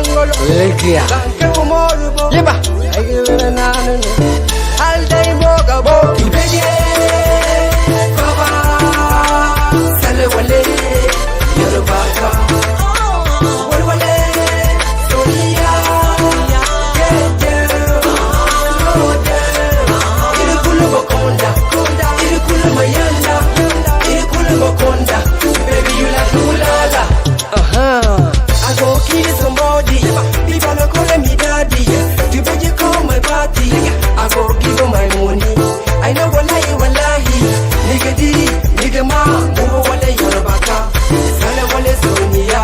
Legia. Yeba. Alday moga bo. Ibege. Baba. Sale wale. Yoruba ka. Wale. Sonia. Irikulu bokonda. Irikulu mayanda. Irikulu bokonda. Baby you like ulala. I go kill somebody. People are calling me daddy. You better call my party. I go give you my money. I know wallahi. Nigga di, nigga ma, move wallahi yorobaka. Sale wale sonia.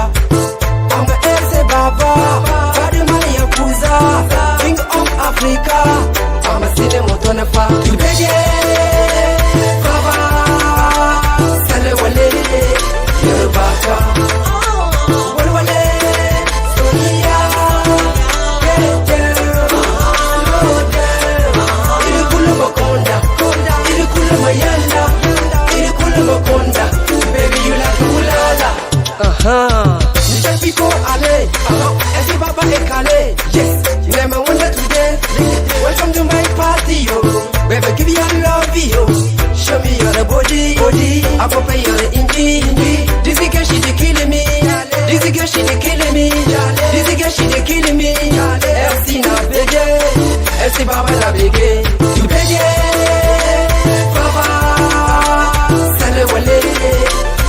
I'm a ese baba. Body money yakuza. King of Africa. I'm a cine motona fa. You better baba. Sale wale yorobaka. Baby, you like ulala. Little people alley. Every baba ekale. Yes, never wonder today. Welcome to my party, yo. Baby, give you love, yo. Show me your body. I go pay your indie. This girl she dey killing me. This girl she dey killing me. This girl she dey killing me. FC na bege. FC baba na bege. You bege. Baba. Sale wale.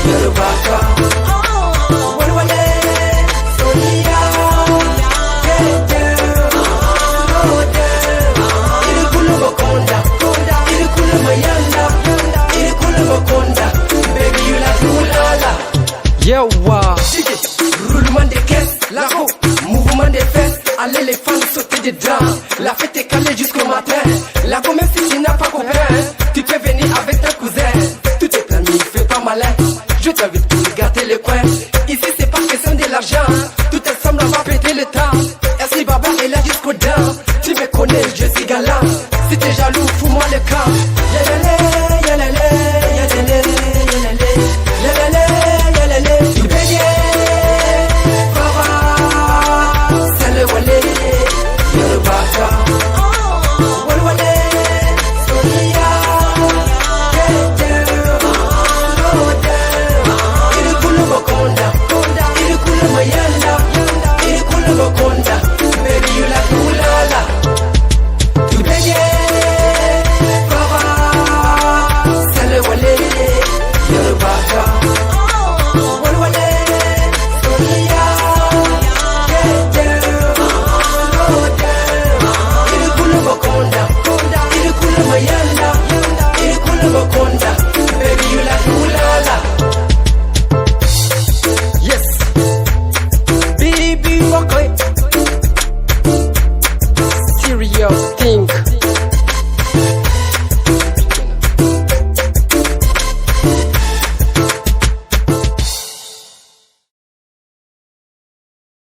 Yorubaka. Wale. Sonia. Irikulu bokonda. Irikulu mayanda. Irikulu bokonda. Baby you like ulala. Yewa. Roulement des caisses, la roue, mouvement des fesses. Allez les fans sauter des draps. La fête est calée jusqu'au matin. La gomme si tu n'as pas compris.